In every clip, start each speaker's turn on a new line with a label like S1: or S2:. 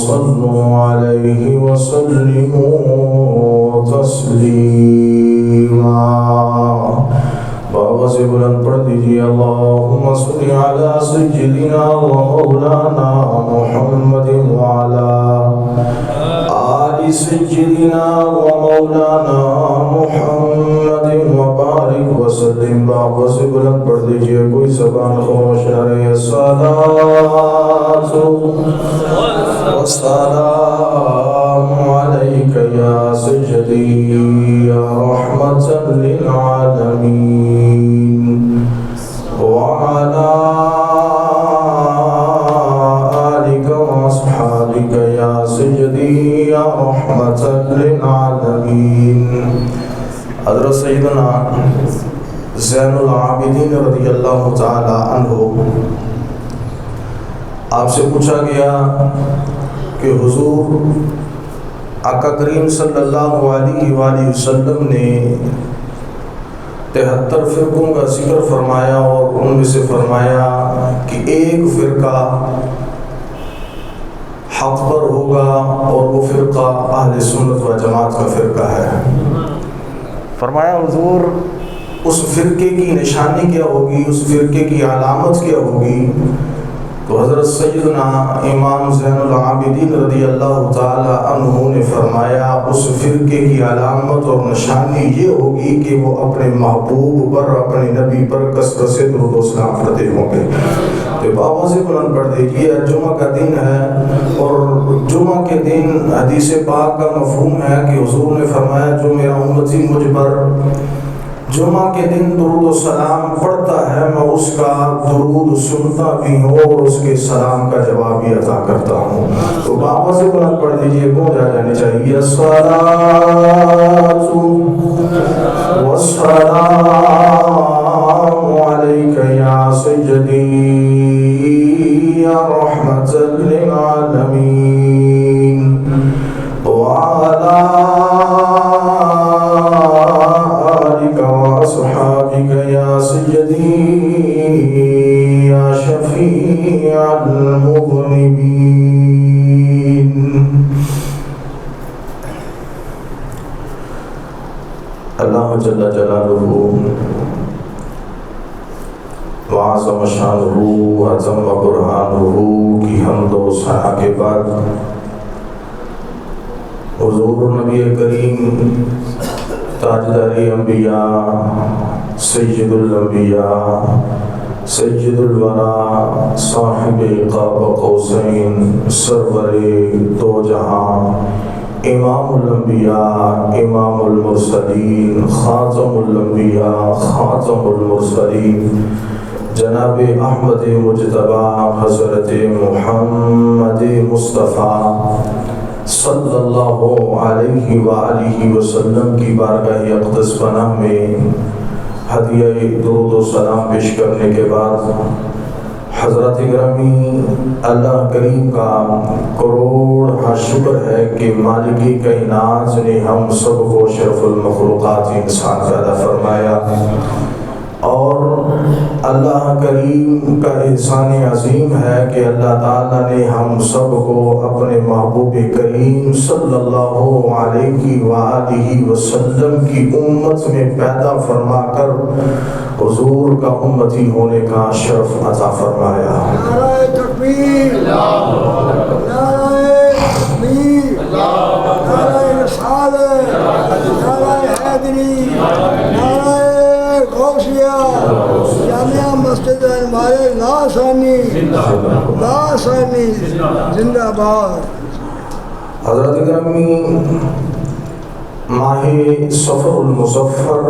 S1: صلوا عليه وسلموا تسلیما۔ بابا سے بلند پڑھ دیجیے اللہم صل علی سیدنا و مولانا محمد وعلی آل سیدنا و مولانا محمد وبارک وسلم۔ بابا سے بلند پڑھ دیجیے، کوئی زبان خاموش نہ رہے۔ الصلاۃ والسلام علیک یا سیدی یا رحمۃ للعالمین وعلی آلک واصحابک یا سیدی یا رحمۃ للعالمین۔ حضرت سیدنا زین العابدین رضی اللہ تعالی عنہ، آپ سے پوچھا گیا کہ حضور آقا کریم صلی اللہ علیہ وآلہ وسلم نے 73 فرقوں کا ذکر فرمایا اور ان میں سے فرمایا کہ ایک فرقہ حق پر ہوگا اور وہ فرقہ اہل سنت و جماعت کا فرقہ ہے۔ فرمایا حضور اس فرقے کی نشانی کیا ہوگی، اس فرقے کی علامت کیا ہوگی؟ تو حضرت سیدنا امام زین العابدین رضی اللہ تعالی عنہ نے فرمایا اس فرقے کی علامت اور نشانی یہ ہوگی کہ وہ اپنے محبوب پر، اپنے نبی پر کثرت سے درود و سلام پڑھتے ہوں گے۔ تو بابا سے بلند پڑھ دیجیے، جمعہ کا دن ہے اور جمعہ کے دن حدیث پاک کا مفہوم ہے کہ حضور نے فرمایا جو میرا امتی مجھ پر جمعہ کے دن درود و سلام پڑھتا ہے میں اس کا درود سنتا بھی ہوں اور اس کے سلام کا جواب بھی عطا کرتا ہوں۔ تو بابا سے بلند پڑھ دیجیے، گونج آ جانی چاہیے۔ الصلاۃ والسلام علیک یا سیدی یا رحمۃ للعالمین وعلی صحابك يا سيدي يا شفيع المذنبين۔ اللہ جل جلالہ وعظم شانہ وعظم برہانہ کی حمد و ثنا کے بعد حضور نبی کریم تاجدار انبیاء سید الانبیاء سید الورا صاحب قاب قوسین سرور دو جہاں امام الانبیاء امام المرسلین خاتم الانبیاء خاتم المرسلین جناب احمد مجتبی حضرت محمد مصطفیٰ صلی اللہ علیہ وآلہ وسلم کی بارگاہ اقدس پناہ میں ہدیہ درود و سلام پیش کرنے کے بعد حضرات گرامی، اللہ کریم کا کروڑ شکر ہے کہ مالک کائنات نے ہم سب کو شرف المخلوقات انسان پیدا فرمایا، اور اللہ کریم کا احسان عظیم ہے کہ اللہ تعالیٰ نے ہم سب کو اپنے محبوب کریم صلی اللہ علیہ وآلہ وسلم کی امت میں پیدا فرما کر حضور کا امتی ہونے کا شرف عطا فرمایا۔ نعرہ تکبیر، نعرہ تکبیر، نعرہ رسالت، نعرہ حیدری، نعرہ غوثیہ، جامعہ مسجد ہمارے لاسانی زندہ باد۔ حضرت گرامی، ماہ صفر المظفر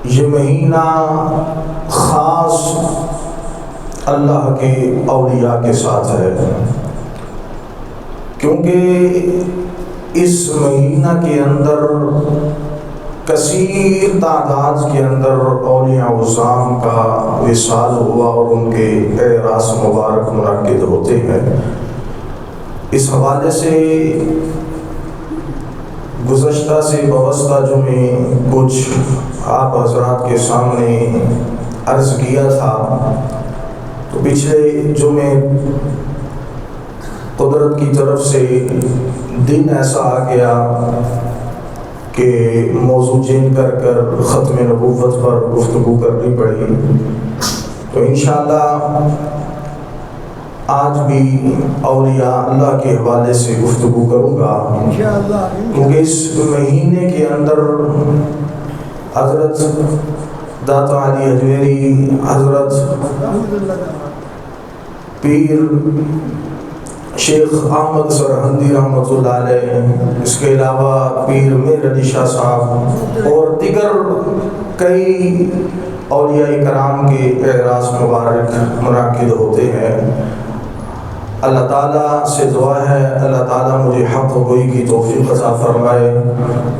S1: یہ مہینہ خاص اللہ کے اولیاء کے ساتھ ہے، کیونکہ اس مہینہ کے اندر کثیر تعداد کے اندر اولیاء عظام کا وصال ہوا اور ان کے اعراس مبارک منعقد ہوتے ہیں۔ اس حوالے سے گزشتہ سے وابستہ جمعے کچھ آپ حضرات کے سامنے عرض کیا تھا، تو پچھلے جمعے قدرت کی طرف سے دن ایسا آ گیا کہ موضوع چینج کر کر ختم نبوت پر گفتگو کرنی پڑی، تو انشاءاللہ آج بھی اولیاء اللہ کے حوالے سے گفتگو کروں گا، کیونکہ اس مہینے کے اندر حضرت داتا علی حجویری، حضرت پیر شیخ احمد سرہندی رحمۃ اللہ علیہ، اس کے علاوہ پیر میر علی شاہ صاحب اور دیگر کئی اولیاء کرام کے اعراض مبارک منعقد ہوتے ہیں۔ اللہ تعالیٰ سے دعا ہے اللہ تعالیٰ مجھے حق گوئی کی توفیق عطا فرمائے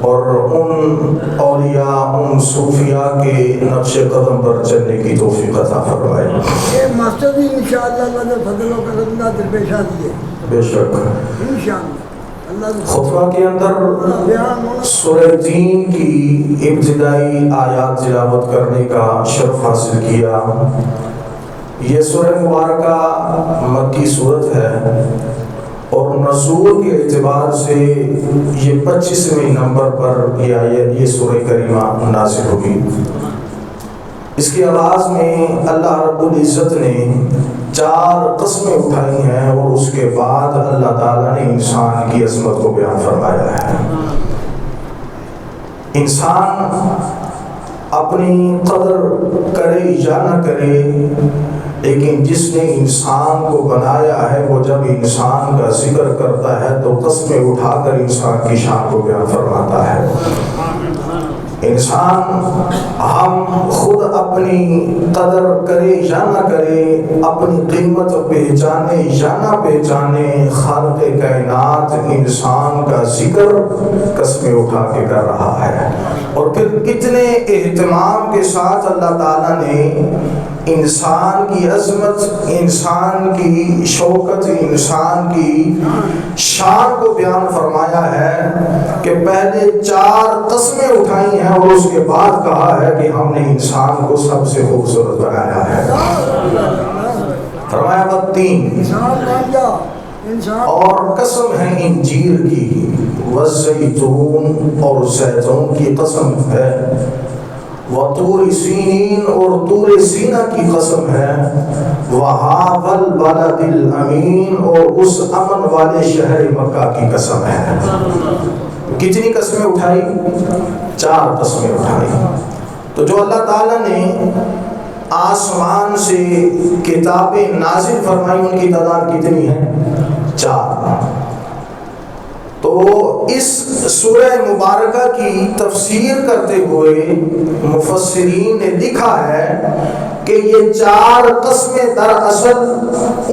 S1: اور ان اولیاء ان صوفیاء کے نقش قدم پر چلنے کی توفیق عطا فرمائے۔
S2: یہ مقصد ہی انشاءاللہ اللہ نے فضل و کرم کا درپیش آتی ہے،
S1: بے شک۔
S2: انشاءاللہ
S1: خطبہ کے اندر سورہ تین کی ابتدائی آیات تلاوت کرنے کا شرف حاصل کیا۔ یہ سورہ مبارکہ مکی صورت ہے اور نزول کے اعتبار سے یہ 25ویں نمبر پر یہ سورہ کریمہ نازل ہوگی۔ اس کے آغاز میں اللہ رب العزت نے 4 قسمیں اٹھائی ہیں اور اس کے بعد اللہ تعالیٰ نے انسان کی عظمت کو بیان فرمایا ہے۔ انسان اپنی قدر کرے یا نہ کرے، لیکن جس نے انسان کو بنایا ہے وہ جب انسان کا ذکر کرتا ہے تو قسمیں اٹھا کر انسان کی شان کو بیان فرماتا ہے۔ انسان ہم خود اپنی قدر کرے یا نہ کرے، اپنی قیمت پہچانے یا نہ پہچانے، خالق کائنات انسان کا ذکر قسمیں اٹھا کے کر رہا ہے۔ اور پھر کتنے اہتمام کے ساتھ اللہ تعالیٰ نے انسان کی عظمت، انسان کی شوکت، انسان کی شان کو بیان فرمایا ہے کہ پہلے 4 قسمیں اٹھائی ہیں اور اس کے بعد کہا ہے کہ ہم نے انسان کو سب سے خوبصورت بنایا ہے۔ فرمایا والتین، اور قسم ہے انجیر کی، والزیتون، اور زیتون کی قسم ہے، وطور سینین، اور طور سینہ کی قسم ہے، وہذا البلد الامین، اور اس امن والے شہر مکہ کی قسم ہے۔ کتنی قسمیں اٹھائی؟ 4 قسمیں اٹھائی۔ تو جو اللہ تعالیٰ نے آسمان سے کتابیں نازل فرمائی ان کی تعداد کتنی ہے؟ 4۔ تو اس سورہ مبارکہ کی تفسیر کرتے ہوئے مفسرین نے لکھا ہے کہ یہ 4 قسمیں دراصل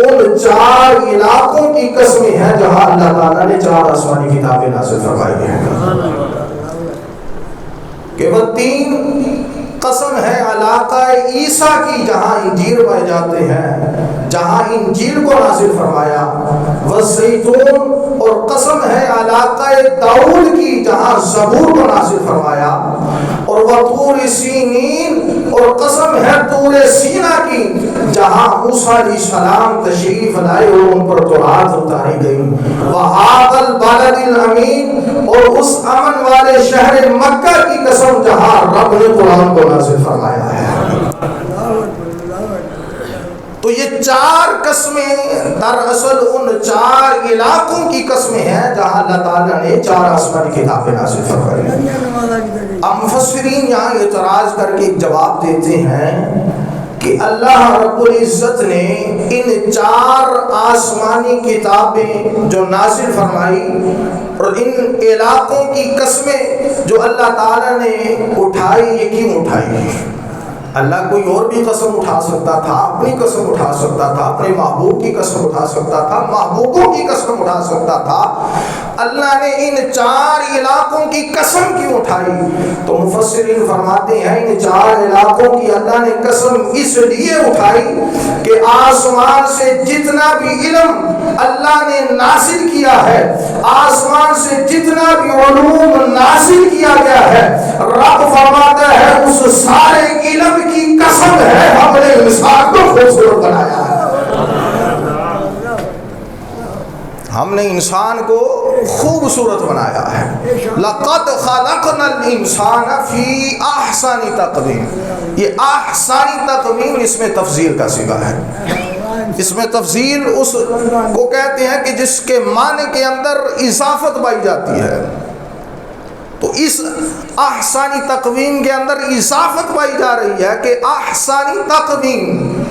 S1: ان 4 علاقوں کی قسمیں ہیں جہاں اللہ تعالیٰ نے 4 آسمانی کتابیں نازل فرمائی ہیں۔ کہ وہ 3 قسم ہے علاقہ عیسیٰ کی جہاں انجیل پائے جاتے ہیں، جہاں انجیل کو نازل فرمایا، والزیتون، اور قسم ہے علاقہ داؤد کی جہاں زبور کو نازل فرمایا، اور وطور سینین، اور قسم ہے طور سینہ کی جہاں موسیٰ علیہ السلام تشریف لائے اور ان پر تورات اتاری گئی، وہذا البلد الامین، اور اس امن والے شہر مکہ کی قسم جہاں رب نے قرآن کو نازل فرمایا ہے۔ تو یہ 4 قسمیں دراصل ان 4 علاقوں کی قسمیں ہیں جہاں اللہ تعالیٰ نے 4 آسمانی کتابیں نازل فرمائی۔ اب مفسرین یہاں اعتراض کر کے ایک جواب دیتے ہیں کہ اللہ رب العزت نے ان 4 آسمانی کتابیں جو نازل فرمائی اور ان علاقوں کی قسمیں جو اللہ تعالیٰ نے اٹھائی، یہ کیوں اٹھائی؟ اللہ کوئی اور بھی قسم اٹھا سکتا تھا، اپنی قسم اٹھا سکتا تھا، اپنے محبوب کی قسم اٹھا سکتا تھا، محبوبوں کی قسم اٹھا سکتا تھا، اللہ نے ان 4 علاقوں کی قسم کیوں اٹھائی؟ تو مفسرین فرماتے ہیں ان 4 علاقوں کی اللہ نے قسم اس لیے اٹھائی کہ آسمان سے جتنا بھی علم اللہ نے نازل کیا ہے، آسمان سے جتنا بھی علوم نازل کیا گیا ہے، رب فرماتا ہے اس سارے علم کی قسم ہے ہم نے انسان کو خوبصورت بنایا ہے۔ ہم نے انسان کو خوبصورت بنایا ہے. لقد خلقنا الانسان فی احسن تقویم. یہ احسن تقویم اس میں تفضیل کا صیغہ ہے. اس میں تفضیل اس کو کہتے ہیں کہ جس کے معنی کے اندر اضافت پائی جاتی ہے. تو اس احسانی تقویم کے اندر اضافت پائی جا رہی ہے کہ احسانی تقویم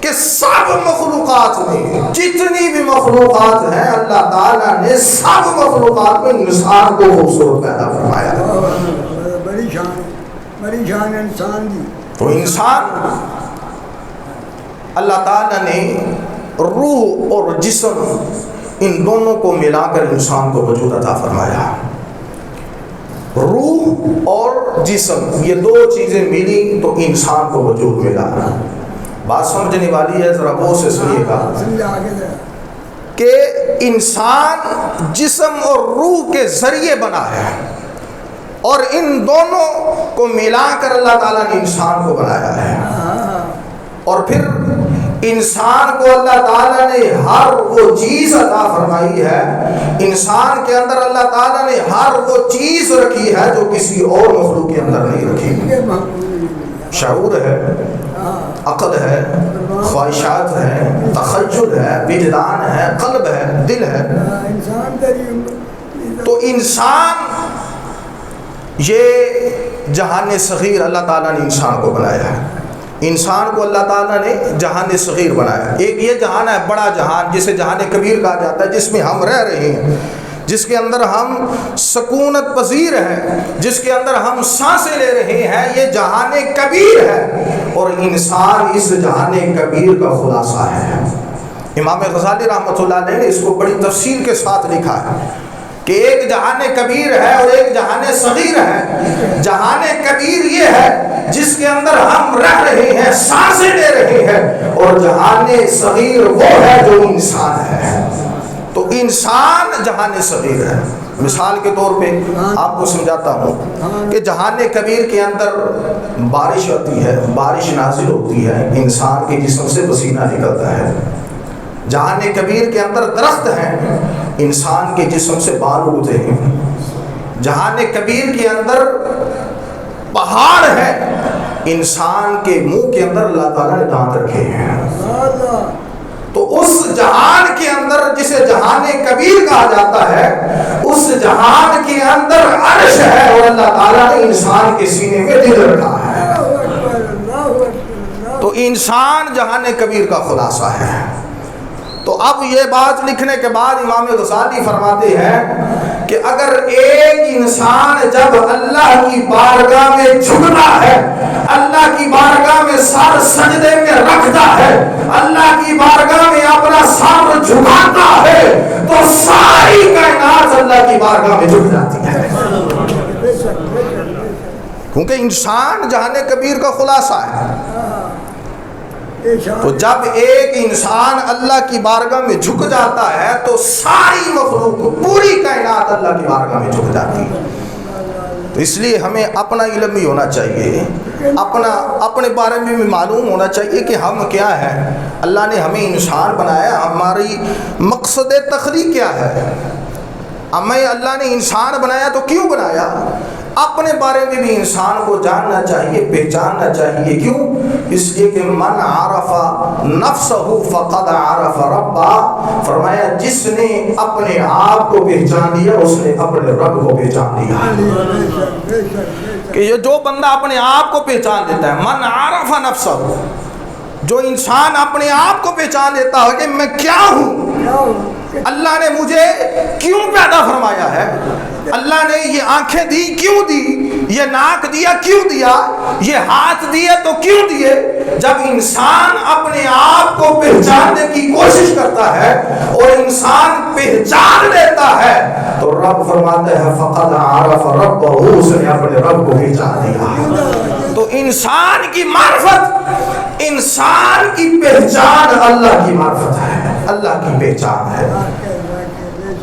S1: کہ سب مخلوقات میں جتنی بھی مخلوقات ہیں اللہ تعالیٰ نے سب مخلوقات میں انسان کو خوبصورت پیدا فرمایا.
S2: بڑی شان انسان دی.
S1: تو انسان اللہ تعالیٰ نے روح اور جسم ان دونوں کو ملا کر انسان کو وجود عطا فرمایا. روح اور جسم یہ دو چیزیں ملی تو انسان کو وجود ملا. بات سمجھنے والی ہے, ذرا غور سے سنیے گا کہ انسان جسم اور روح کے ذریعے بنا ہے اور ان دونوں کو ملا کر اللہ تعالیٰ نے انسان کو بنایا ہے. اور پھر انسان کو اللہ تعالیٰ نے ہر وہ چیز عطا فرمائی ہے. انسان کے اندر اللہ تعالیٰ نے ہر وہ چیز رکھی ہے جو کسی اور مخلوق کے اندر نہیں رکھی. شعور ہے, عقل ہے, خواہشات ہیں, تخیل ہے, وجدان ہے, قلب ہے, دل ہے. تو انسان یہ جہان صغیر اللہ تعالیٰ نے انسان کو بنایا ہے. انسان کو اللہ تعالیٰ نے جہان صغیر بنایا. ایک یہ جہان ہے بڑا جہان جسے جہان کبیر کہا جاتا ہے, جس میں ہم رہ رہے ہیں, جس کے اندر ہم سکونت پذیر ہیں, جس کے اندر ہم سانسیں لے رہے ہیں. یہ جہان کبیر ہے اور انسان اس جہان کبیر کا خلاصہ ہے. امام غزالی رحمۃ اللہ علیہ نے اس کو بڑی تفصیل کے ساتھ لکھا ہے کہ ایک جہان کبیر ہے اور ایک جہان صغیر ہے. جہان کبیر یہ ہے جس کے اندر ہم رہ رہے ہیں, سانسیں لے رہے ہیں, اور جہان صغیر وہ ہے جو انسان ہے. تو انسان جہان صغیر ہے. مثال کے طور پہ آپ کو سمجھاتا ہوں کہ جہان کبیر کے اندر بارش آتی ہے, بارش نازل ہوتی ہے, انسان کے جسم سے پسینہ نکلتا ہے. جہان کبیر کے اندر درخت ہیں, انسان کے جسم سے بال اگتے ہیں. جہان کبیر کے اندر پہاڑ ہے, انسان کے منہ کے اندر اللہ تعالیٰ نے دانت رکھے ہیں. تو اس جہان کے اندر جسے جہان کبیر کہا جاتا ہے, اس جہان کے اندر عرش ہے اور اللہ تعالیٰ نے انسان کے سینے میں دل رکھا ہے. تو انسان جہان کبیر کا خلاصہ ہے. تو اب یہ بات لکھنے کے بعد امام غزالی فرماتے ہیں کہ اگر ایک انسان جب اللہ کی بارگاہ میں جھکتا ہے, اللہ کی بارگاہ میں سر سجدے میں رکھتا ہے, اللہ کی بارگاہ میں اپنا سر جھکاتا ہے, تو ساری کائنات اللہ کی بارگاہ میں جھک جاتی ہے. کیونکہ انسان جہان کبیر کا خلاصہ ہے. تو جب ایک انسان اللہ کی بارگاہ میں جھک جاتا ہے تو ساری مخلوق, پوری کائنات اللہ کی بارگاہ میں جھک جاتی ہے. تو اس لیے ہمیں اپنا علم بھی ہونا چاہیے, اپنے بارے میں بھی معلوم ہونا چاہیے کہ ہم کیا ہیں. اللہ نے ہمیں انسان بنایا, ہماری مقصد تخلیق کیا ہے. ہمیں اللہ نے انسان بنایا تو کیوں بنایا, اپنے بارے میں بھی انسان کو جاننا چاہیے, پہچاننا چاہیے. کیوں؟ اس لیے کہ من عرف نفسہ فقد عرف ربہ. فرمایا جس نے اپنے آپ کو پہچان لیا اس نے اپنے رب کو پہچان لیا. کہ یہ جو بندہ اپنے آپ کو پہچان لیتا ہے, من عرف نفسہ, جو انسان اپنے آپ کو پہچان لیتا ہے کہ میں کیا ہوں, اللہ نے مجھے کیوں پیدا فرمایا ہے, اللہ نے یہ آنکھیں دی کیوں دی, یہ ناک دیا کیوں دیا, یہ ہاتھ دیے تو کیوں دیے. جب انسان اپنے آپ کو پہچاننے کی کوشش کرتا ہے اور انسان پہچان لیتا ہے تو رب فرماتے ہیں فقد عرف ربہ, اس نے اپنے رب کو پہچان لیا. تو انسان کی معرفت, انسان کی پہچان اللہ کی معرفت ہے, اللہ کی پہچان ہے.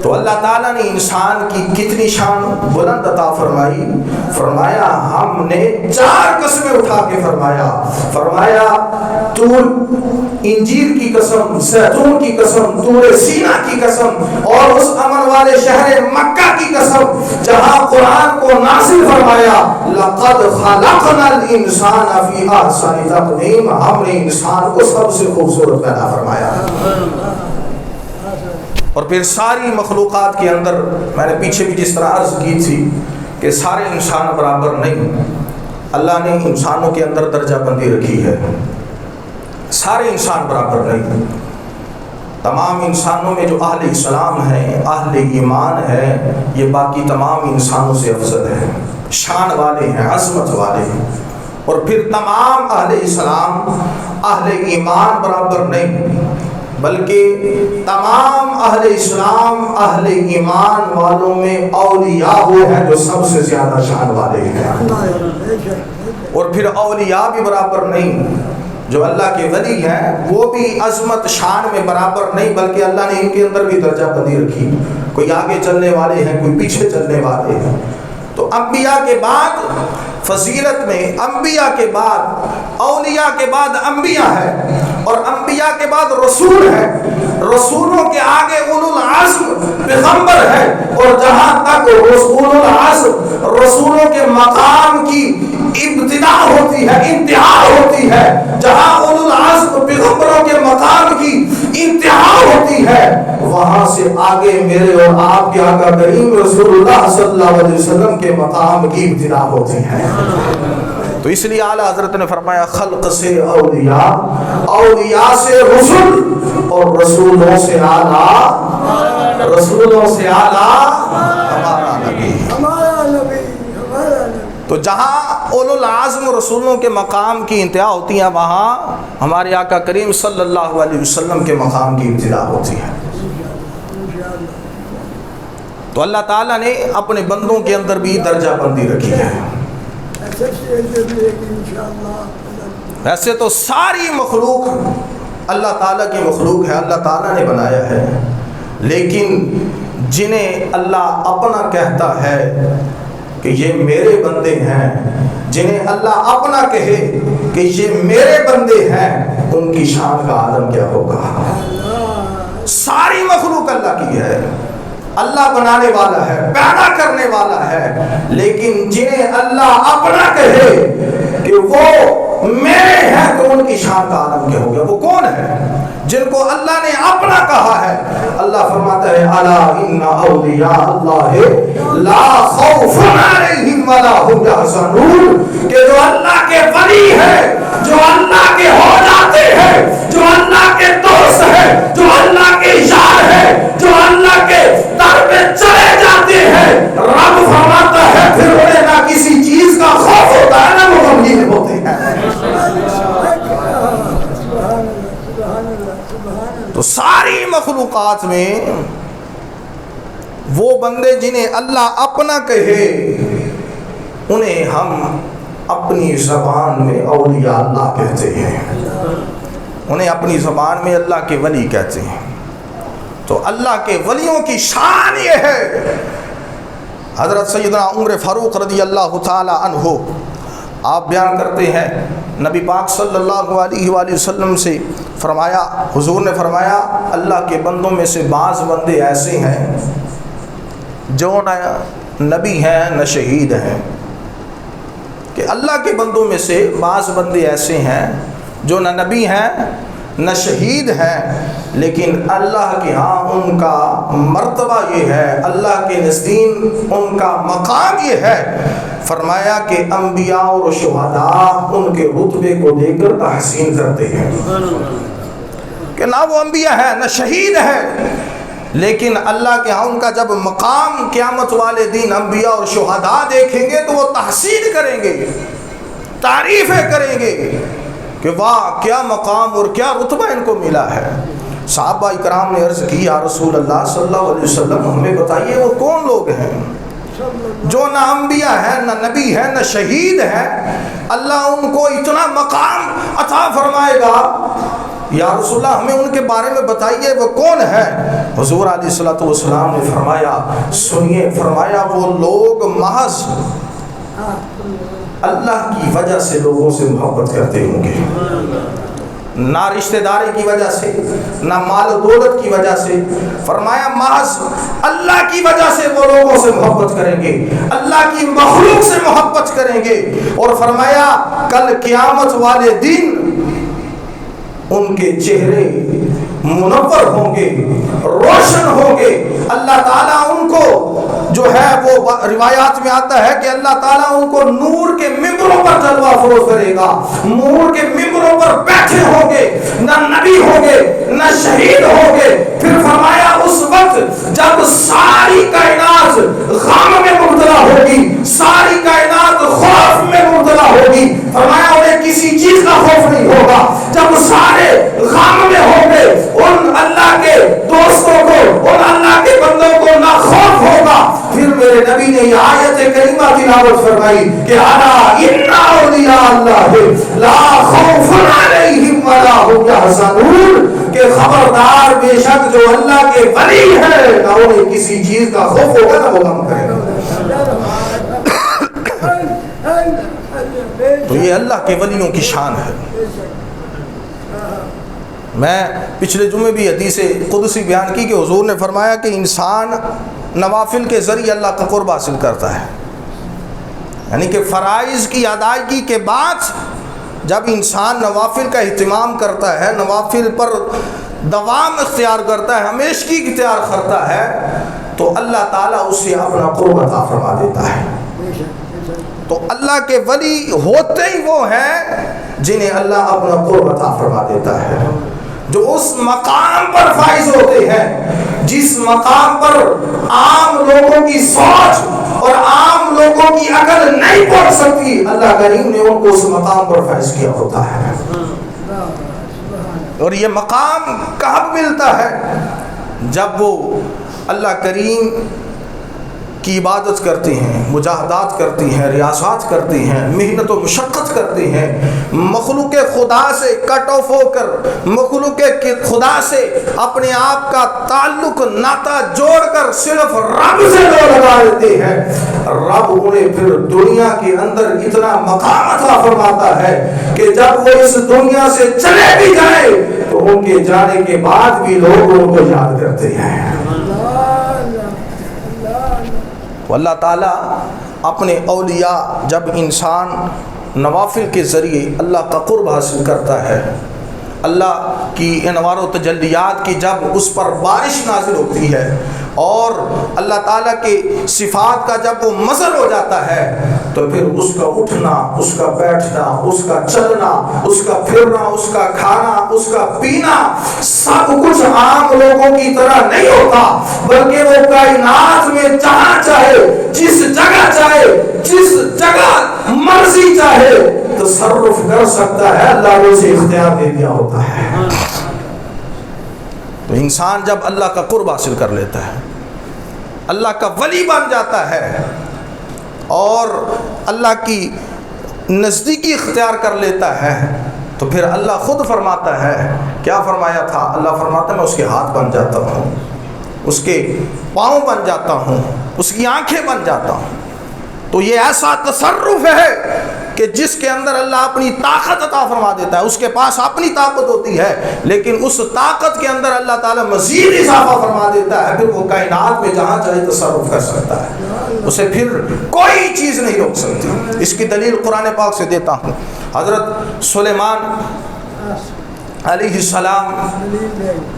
S1: تو اللہ تعالیٰ نے انسان کی کتنی شان بلند عطا فرمائی. فرمایا ہم نے 4 قسمیں اٹھا کے فرمایا طور انجیر کی قسم، زیتون کی قسم، طور سینا کی قسم، اور اس امن والے شہر مکہ کی قسم جہاں قرآن کو نازل فرمایا لقد خلقنا الانسان فی احسن تقویم. ہم نے انسان کو سب سے خوبصورت پیدا فرمایا. اور پھر ساری مخلوقات کے اندر میں نے پیچھے بھی جس طرح عرض کی تھی کہ سارے انسان برابر نہیں. اللہ نے انسانوں کے اندر درجہ بندی رکھی ہے. سارے انسان برابر نہیں. تمام انسانوں میں جو اہل اسلام ہیں، اہل ایمان ہے، یہ باقی تمام انسانوں سے افضل ہے، شان والے ہیں، عظمت والے ہیں. اور پھر تمام اہل اسلام اہل ایمان برابر نہیں، بلکہ تمام اہل اسلام اہل ایمان والوں میں اولیاء وہ ہیں جو سب سے زیادہ شان والے ہیں. اور پھر اولیاء بھی برابر نہیں. جو اللہ کے ولی ہیں وہ بھی عظمت شان میں برابر نہیں، بلکہ اللہ نے ان کے اندر بھی درجہ بندی رکھی. کوئی آگے چلنے والے ہیں، کوئی پیچھے چلنے والے ہیں. تو انبیاء کے بعد فضیلت میں انبیاء کے بعد اولیاء کے بعد انبیاء ہے، اور انبیاء کے بعد رسول ہے. رسولوں کے آگے اولو العزم پیغمبر ہے. اور جہاں تک اولو العزم رسولوں کے مقام کی ابتدا ہوتی ہے، انتہا ہوتی ہے، جہاں اولو العزم پیغمبروں کے مقام کی انتہا ہوتی ہے، وہاں سے آگے میرے اور آپ کے آقا کریم رسول اللہ صلی اللہ علیہ وسلم کے مقام کی ابتدا ہوتی ہے. تو اس لیے اعلیٰ حضرت نے فرمایا خلق سے اولیاء، اولیاء سے رسول، اور رسولوں سے اعلیٰ، رسولوں سے اعلیٰ ہمارا نبی. تو جہاں اولو العزم رسولوں کے مقام کی انتہا ہوتی ہے، وہاں ہمارے آقا کریم صلی اللہ علیہ وسلم کے مقام کی ابتدا ہوتی ہے. تو اللہ تعالیٰ نے اپنے بندوں کے اندر بھی درجہ بندی رکھی ہے. ویسے تو ساری مخلوق اللہ تعالیٰ کی مخلوق ہے، اللہ تعالیٰ نے بنایا ہے، لیکن جنہیں اللہ اپنا کہتا ہے کہ یہ میرے بندے ہیں، جنہیں اللہ اپنا کہے کہ یہ میرے بندے ہیں، ان کی شان کا عالم کیا ہوگا. ساری مخلوق اللہ کی ہے، اللہ بنانے والا ہے، پیدا کرنے والا ہے، لیکن جنہیں اللہ اپنا کہے کہ وہ میرے ہیں تو ان کی شان کا عالم کیا ہوگا. وہ کون ہے جن کو اللہ نے اپنا کہا ہے؟ اللہ فرماتا ہے الا ان اولیاء اللہ لا خوف علیہم ولا هم یحزنون، کہ جو اللہ کے ولی ہے، جو اللہ کے ہو جاتے ہیں، جو اللہ کے دوست ہیں، جو اللہ کے یار ہیں، جو اللہ کے در پہ چلے جاتے ہیں، رب فرماتا ہے پھر انہیں نہ کسی چیز کا خوف ہوتا ہے نہ وہ غمگین ہوتے ہیں. تو ساری مخلوقات میں وہ بندے جنہیں اللہ اپنا کہے انہیں ہم اپنی زبان میں اولیاء اللہ کہتے ہیں، انہیں اپنی زبان میں اللہ کے ولی کہتے ہیں. تو اللہ کے ولیوں کی شان یہ ہے. حضرت سیدنا عمر فاروق رضی اللہ تعالی عنہ آپ بیان کرتے ہیں، نبی پاک صلی اللہ علیہ وآلہ وسلم سے فرمایا، حضور نے فرمایا اللہ کے بندوں میں سے بعض بندے ایسے ہیں جو نہ نبی ہیں نہ شہید ہیں. کہ اللہ کے بندوں میں سے بعض بندے ایسے ہیں جو نہ نبی ہیں نہ شہید ہیں، لیکن اللہ کے ہاں ان کا مرتبہ یہ ہے، اللہ کے نزدیک ان کا مقام یہ ہے. فرمایا کہ انبیاء اور شہداء ان کے رتبے کو دے کر تحسین کرتے ہیں کہ نہ وہ انبیاء ہیں نہ شہید ہیں، لیکن اللہ کے ہاں ان کا جب مقام قیامت والے دن انبیاء اور شہداء دیکھیں گے تو وہ تحسین کریں گے، تعریفیں کریں گے کہ واہ کیا مقام اور کیا رتبہ ان کو ملا ہے. صحابہ اکرام نے عرض کی یا رسول اللہ صلی اللہ علیہ وسلم ہمیں بتائیے وہ کون لوگ ہیں جو نہ انبیاء ہیں نہ نبی ہیں نہ شہید ہیں، اللہ ان کو اتنا مقام عطا فرمائے گا یا رسول اللہ ہمیں ان کے بارے میں بتائیے وہ کون ہے؟ حضور علیہ الصلوۃ والسلام نے فرمایا سنیے، فرمایا وہ لوگ محض اللہ کی وجہ سے لوگوں سے محبت کرتے ہوں گے، نہ رشتہ داری کی وجہ سے، نہ مال و دولت کی وجہ سے، فرمایا محض اللہ کی وجہ سے وہ لوگوں سے محبت کریں گے، اللہ کی مخلوق سے محبت کریں گے، اور فرمایا کل قیامت والے دن ان کے چہرے منور ہوں گے، روشن ہوں گے، اللہ تعالیٰ ان کو جو ہے وہ روایات میں آتا ہے کہ اللہ تعالیٰ ان کو نور کے ممبروں پر جلوہ افروز کرے گا، نور کے ممبروں پر بیٹھے ہوں گے، نہ نبی ہوں گے نہ شہید ہوں گے۔ پھر فرمایا اس وقت جب ساری کائنات غم میں مبتلا ہوگی، ساری کائنات خوف میں مبتلا ہوگی، فرمایا انہیں کسی چیز کا خوف نہیں ہوگا، جب سارے غم میں ہوں گے ان اللہ کے دوستوں کو، ان اللہ کے بندوں کو نہ خوف ہوگا۔ پھر میرے نبی نے یہ آیت کریمہ تلاوت فرمائی کہ الا ان اولیاء اللہ لا خوف علیہم ولا هم یحزنون، کہ خبردار بے شک جو اللہ کے ولی ہے نہ انہیں کسی چیز کا خوف ہوگا نہ وہ غم کرے گا۔ تو یہ اللہ کے ولیوں کی شان ہے۔ میں پچھلے جمعے بھی حدیث قدسی بیان کی کہ حضور نے فرمایا کہ انسان نوافل کے ذریعے اللہ کا قرب حاصل کرتا ہے، یعنی کہ فرائض کی ادائیگی کے بعد جب انسان نوافل کا اہتمام کرتا ہے، نوافل پر دوام اختیار کرتا ہے، ہمیشگی اختیار کرتا ہے، تو اللہ تعالیٰ اسے اپنا قرب عطا فرما دیتا ہے۔ تو اللہ کے ولی ہوتے ہی وہ ہیں جنہیں اللہ اپنا قرب عطا فرما دیتا ہے، جو اس مقام پر فائز ہوتے ہیں جس مقام پر عام لوگوں کی سوچ اور عام لوگوں کی عقل نہیں پہنچ سکتی، اللہ کریم نے ان کو اس مقام پر فائز کیا ہوتا ہے۔ اور یہ مقام کب ملتا ہے؟ جب وہ اللہ کریم کی عبادت کرتے ہیں، مجاہدات کرتے ہیں، ریاضات کرتے ہیں، محنت و مشقت کرتے ہیں، مخلوق خدا سے کٹ آف ہو کر مخلوق خدا سے اپنے آپ کا تعلق ناتا جوڑ کر صرف رب سے لو لگا دیتے ہیں، رب انہیں پھر دنیا کے اندر اتنا مقام عطا فرماتا ہے کہ جب وہ اس دنیا سے چلے بھی جائیں تو ان کے جانے کے بعد بھی لوگ ان کو یاد کرتے ہیں۔ اللہ تعالیٰ اپنے اولیاء جب انسان نوافل کے ذریعے اللہ کا قرب حاصل کرتا ہے، اللہ کی انوار و تجلیات کی جب اس پر بارش نازل ہوتی ہے اور اللہ تعالیٰ کے صفات کا جب وہ مظہر ہو جاتا ہے، تو پھر اس کا اٹھنا، اس کا بیٹھنا، اس کا چلنا، اس کا پھرنا، اس کا کھانا، اس کا پینا سب کچھ عام لوگوں کی طرح نہیں ہوتا، بلکہ وہ کائنات میں جہاں چاہے، جس جگہ چاہے، جس جگہ مرضی چاہے تصرف کر سکتا ہے، اللہ نے اسے اختیار دے دیا ہوتا ہے۔ تو انسان جب اللہ کا قرب حاصل کر لیتا ہے، اللہ کا ولی بن جاتا ہے اور اللہ کی نزدیکی اختیار کر لیتا ہے، تو پھر اللہ خود فرماتا ہے، کیا فرمایا تھا؟ اللہ فرماتا ہے میں اس کے ہاتھ بن جاتا ہوں، اس کے پاؤں بن جاتا ہوں، اس کی آنکھیں بن جاتا ہوں۔ تو یہ ایسا تصرف ہے کہ جس کے اندر اللہ اپنی طاقت عطا فرما دیتا ہے، اس کے پاس اپنی طاقت ہوتی ہے لیکن اس طاقت کے اندر اللہ تعالیٰ مزید اضافہ فرما دیتا ہے، پھر وہ کائنات میں جہاں چاہے تصرف کر سکتا ہے، اسے پھر کوئی چیز نہیں روک سکتی۔ اس کی دلیل قرآن پاک سے دیتا ہوں۔ حضرت سلیمان علیہ السلام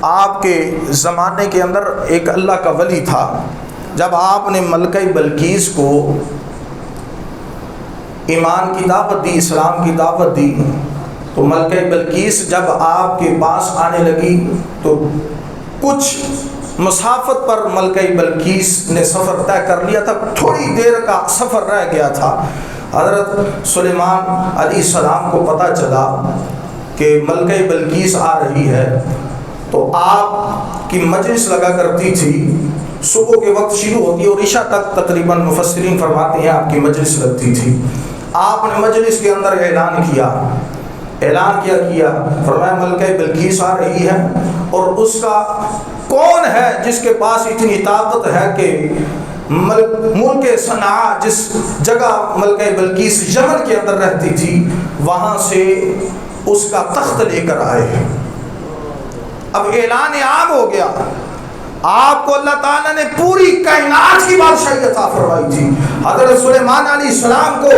S1: آپ کے زمانے کے اندر ایک اللہ کا ولی تھا۔ جب آپ نے ملکہ بلقیس کو ایمان کی دعوت دی، اسلام کی دعوت دی، تو ملکہ بلقیس جب آپ کے پاس آنے لگی تو کچھ مسافت پر ملکہ بلقیس نے سفر طے کر لیا تھا، تھوڑی دیر کا سفر رہ گیا تھا۔ حضرت سلیمان علیہ السلام کو پتہ چلا کہ ملکہ بلقیس آ رہی ہے، تو آپ کی مجلس لگا کرتی تھی، صبح کے وقت شروع ہوتی ہے اور عشاء تک تقریباً مفسرین فرماتے ہیں آپ کی مجلس لگتی تھی۔ آپ نے مجلس کے اندر اعلان کیا اعلان کیا فرمایا ملکہ بلقیس آ رہی ہے، اور اس کا کون ہے جس کے پاس اتنی طاقت ہے کہ ملک صنعاء جس جگہ ملکہ بلقیس یمن کے اندر رہتی تھی وہاں سے اس کا تخت لے کر آئے۔ اب اعلان عام ہو گیا، آپ کو اللہ تعالیٰ نے پوری کائنات کی بادشاہی عطا فرمائی تھی۔ حضرت سلیمان علیہ السلام کو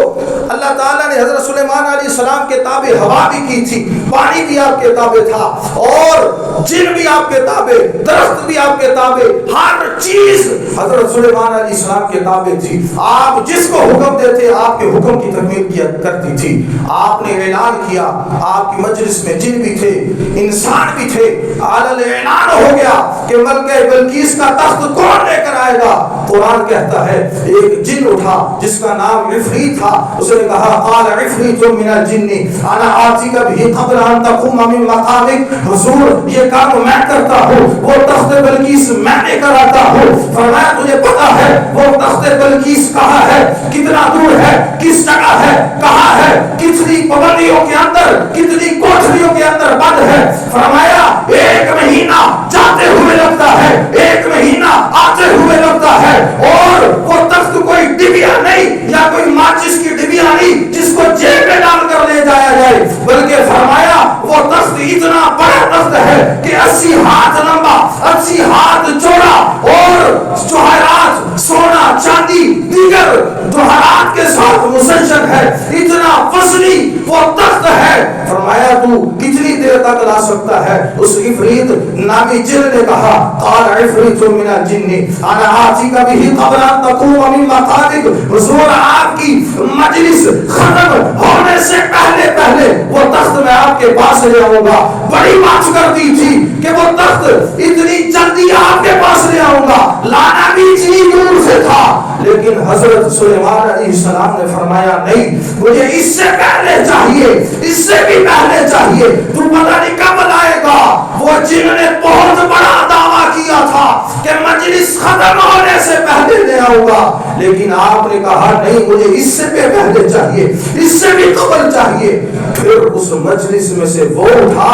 S1: اللہ تعالیٰ نے حضرت سلیمان علیہ السلام کے تابع ہوا بھی کی تھی، پانی بھی آپ کے تابع تھا، اور جن بھی آپ کے تابع، درخت بھی آپ کے تابع، ہر چیز حضرت سلیمان علیہ السلام کے تابع تھی۔ آپ جس کو حکم دیتے آپ کے حکم کی تکمیل کیا کرتی تھی۔ آپ نے اعلان کیا، آپ کی مجلس میں جن بھی تھے، انسان بھی تھے، اعلان ہو گیا کہ ملکہ بلقیس کا تخت کون لے کر آئے گا؟ قرآن کہتا ہے ایک جن اٹھا جس کا نام عفریت تھا، اس نے کہا قال عفریت من الجن انا آتیک به قبل ان تقوم من مقامک، حضور یہ کام میں کرتا ہوں، وہ تخت بلقیس میں لے کر آتا ہوں۔ فرمایا تجھے پتا ہے وہ تخت بلقیس کہاں ہے، کتنا دور ہے، کس جگہ ہے، کہاں ہے، کتنی پابندیوں کے اندر، کتنی کوٹھریوں کے اندر بند ہے؟ فرمایا ایک مہینہ جاتے ہوئے لگتا ہے، ایک مہینہ آتے ہوئے لگتا ہے، اور وہ تخت کوئی ڈبیا نہیں یا کوئی ماچس کی ڈبیا نہیں جس کو جیب میں ڈال کر لے جایا جائے، بلکہ فرمایا وہ تخت اتنا بڑا تخت ہے کہ 80 ہاتھ لمبا، 80 ہاتھ چوڑا، اور جوہرات، سونا، چاندی، دیگر جوہرات کے ساتھ مسجل ہے، اتنا وزنی وہ تخت ہے۔ فرمایا تو کتنی دیر تک لا سکتا ہے؟ اس عفریت نامی جن نے کہا قال عفریت من الجن انا آتیک به قبل ان تقوم من مقامک، حضور آپ کی مجلس ختم ہونے سے پہلے وہ تخت میں آپ کے پاس لے آؤں گا۔ بڑی بات کر دی تھی کہ وہ تخت اتنی جلدی آپ کے پاس لے آؤں گا، لانا بھی اتنی دور سے تھا، لیکن حضرت سلیمان علیہ السلام نے فرمایا نہیں، مجھے اس سے پہلے چاہیے، اس سے بھی پہلے چاہیے، تو پتہ نہیں کب لائے گا۔ وہ جن نے بہت بڑا دعویٰ کیا تھا کہ مجلس ختم ہونے سے پہلے لے آؤں گا، لیکن آپ نے کہا نہیں، مجھے اس سے بھی پہلے چاہیے، اس سے بھی قبل چاہیے۔ پھر اس مجلس میں سے وہ تھا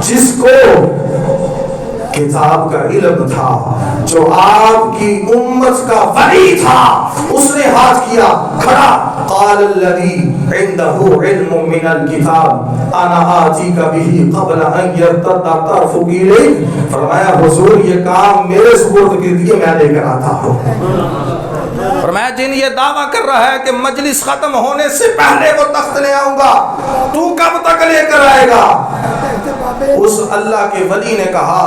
S1: جس کو کتاب کا علم تھا، جو آپ کی امت کا ولی تھا، اس نے ہاتھ کیا کھڑا، قال الذی عنده علم من الکتاب انا آتیک به قبل ان یرتد طرفک الیک۔ فرمایا حضور یہ کام میرے سپرد کیجیے، میں لے کر آتا ہوں۔ فرمایا جن یہ دعویٰ کر رہا ہے کہ مجلس ختم ہونے سے پہلے وہ تخت لے آؤں گا، تو کب تک لے کر آئے گا؟ اس اللہ کے ولی نے کہا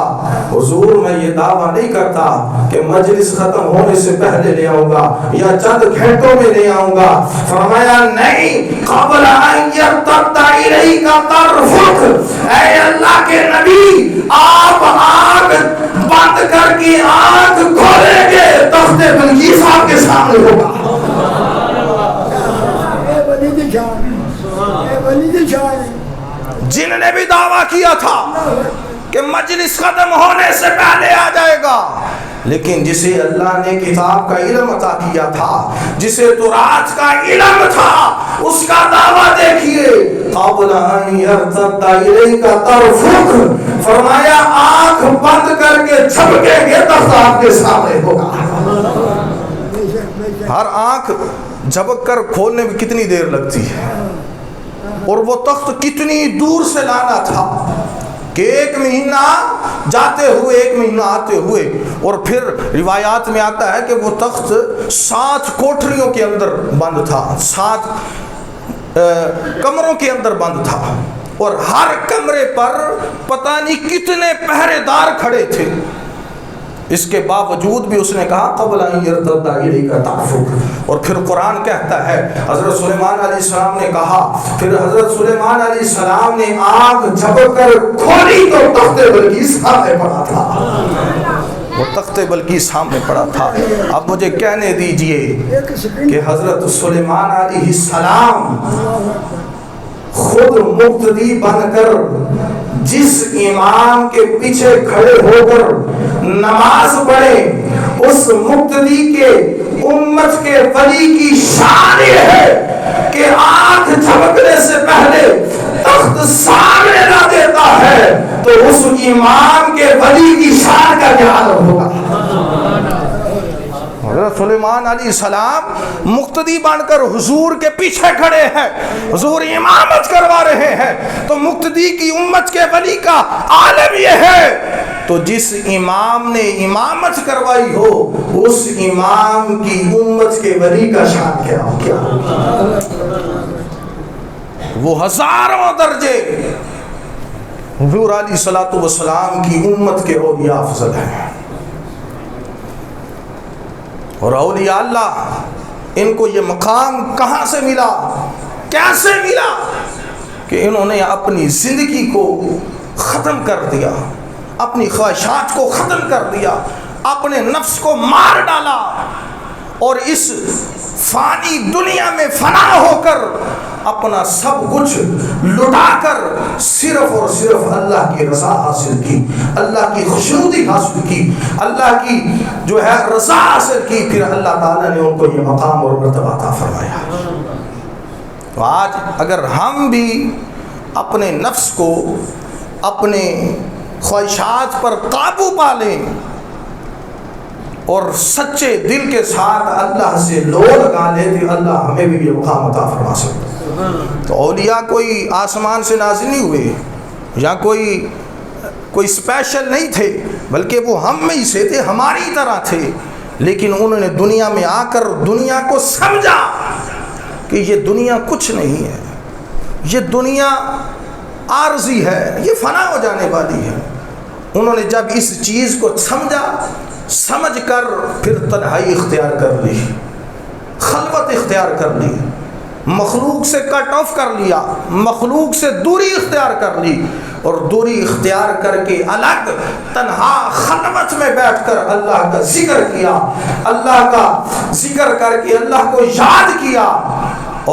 S1: حضور میں یہ دعویٰ نہیں کرتا کہ مجلس ختم ہونے سے پہلے لے آؤں گا یا چند گھنٹوں میں لے آؤں گا۔ فرمایا نہیں، قبل ان یرتد الیک طرفک، اے اللہ کے نبی آپ آنکھ بند کر کے آنکھ کھولیں گے، تخت بلقیس آپ کے سامنے ہوگا۔ جن نے بھی دعویٰ کیا تھا کہ مجلس ختم ہونے سے پہلے آ جائے گا، لیکن جسے اللہ نے کتاب کا علم عطا کیا تھا، جسے تورات کا علم تھا، اس کا دعویٰ دیکھیے قبل ان یرتد الیک طرفک، فرمایا آنکھ بند کر کے جھپکیں گے تخت آپ کے سامنے ہوگا۔ ہر آنکھ جھپک کر کھولنے میں کتنی دیر لگتی ہے، اور وہ تخت کتنی دور سے لانا تھا کہ ایک مہینہ جاتے ہوئے ایک مہینہ آتے ہوئے، اور پھر روایات میں آتا ہے کہ وہ تخت 7 کوٹریوں کے اندر بند تھا، 7 کمروں کے اندر بند تھا، اور ہر کمرے پر پتہ نہیں کتنے پہرے دار کھڑے تھے۔ اس کے باوجود بھی اس نے کہا قبل ان یرتد الیک طرفک، اور پھر قرآن کہتا ہے حضرت سلیمان علیہ السلام نے کہا، پھر حضرت سلیمان علیہ السلام نے آنکھ جھپک کر کھولی تو تخت بلقیس سامنے پڑا تھا، وہ تخت بلقیس سامنے پڑا تھا۔ اب مجھے کہنے دیجئے کہ حضرت سلیمان علیہ السلام خود مقتدی بن کر جس امام کے پیچھے کھڑے ہو کر نماز پڑھے، اس مقتدی کے امت کے ولی کی شان یہ ہے کہ آنکھ جھپکنے سے پہلے تخت سامنے نہ دیتا ہے تو اس امام کے ولی کی شان کا کیا عالم ہوگا؟ حضرت سلیمان علیہ السلام مقتدی بن کر حضور کے پیچھے کھڑے ہیں، حضور امامت کروا رہے ہیں، تو مقتدی کی امت کے ولی کا عالم یہ ہے، تو جس امام نے امامت کروائی ہو اس امام کی امت کے ولی کا شان کیا ہو؟ کیا وہ ہزاروں درجے حضور علیہ السلام کی امت کے اولیاء افضل ہیں۔ اور اولیاء اللہ ان کو یہ مقام کہاں سے ملا، کیسے ملا؟ کہ انہوں نے اپنی زندگی کو ختم کر دیا، اپنی خواہشات کو ختم کر دیا، اپنے نفس کو مار ڈالا، اور اس فانی دنیا میں فنا ہو کر اپنا سب کچھ لٹا کر صرف اور صرف اللہ کی رضا حاصل کی، اللہ کی خوشنودی حاصل کی، اللہ کی جو ہے رضا حاصل کی، پھر اللہ تعالیٰ نے ان کو یہ مقام اور مرتبہ عطا فرمایا۔ تو آج اگر ہم بھی اپنے نفس کو، اپنے خواہشات پر قابو پا لیں اور سچے دل کے ساتھ اللہ سے لو لگا لیں تو اللہ ہمیں بھی یہ مقام عطا فرما سکتا ہے۔ تو اولیاء کوئی آسمان سے نازل نہیں ہوئے یا کوئی اسپیشل نہیں تھے، بلکہ وہ ہم میں ہی سے تھے، ہماری طرح تھے، لیکن انہوں نے دنیا میں آ کر دنیا کو سمجھا کہ یہ دنیا کچھ نہیں ہے، یہ دنیا عارضی ہے، یہ فنا ہو جانے والی ہے۔ انہوں نے جب اس چیز کو سمجھا، سمجھ کر پھر تنہائی اختیار کر لی، خلوت اختیار کر لی، مخلوق سے کٹ آف کر لیا، مخلوق سے دوری اختیار کر لی، اور دوری اختیار کر کے الگ تنہا خلوت میں بیٹھ کر اللہ کا ذکر کیا، اللہ کا ذکر کر کے اللہ کو یاد کیا،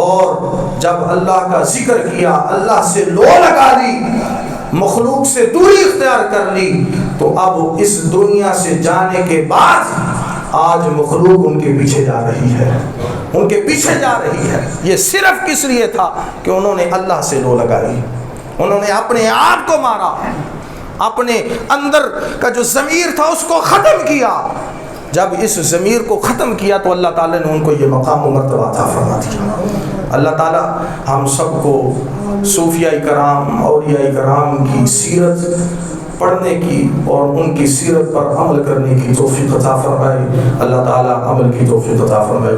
S1: اور جب اللہ کا ذکر کیا، اللہ سے لو لگا لی، مخلوق سے دوری اختیار کر لی، تو اب اس دنیا سے جانے کے بعد آج مخلوق ان کے پیچھے جا رہی ہے، ان کے پیچھے جا رہی ہے۔ یہ صرف کس لیے تھا کہ انہوں نے اللہ سے لو لگائی، انہوں نے اپنے آپ کو مارا، اپنے اندر کا جو ضمیر تھا اس کو ختم کیا۔ جب اس ضمیر کو ختم کیا تو اللہ تعالیٰ نے ان کو یہ مقام و مرتبہ عطا فرما دیا۔ اللہ تعالیٰ ہم سب کو صوفیاء کرام، اولیاء کرام کی سیرت پڑھنے کی اور ان کی سیرت پر عمل کرنے کی توفیق عطا فرمائے۔ اللہ تعالیٰ عمل کی توفیق عطا فرمائے۔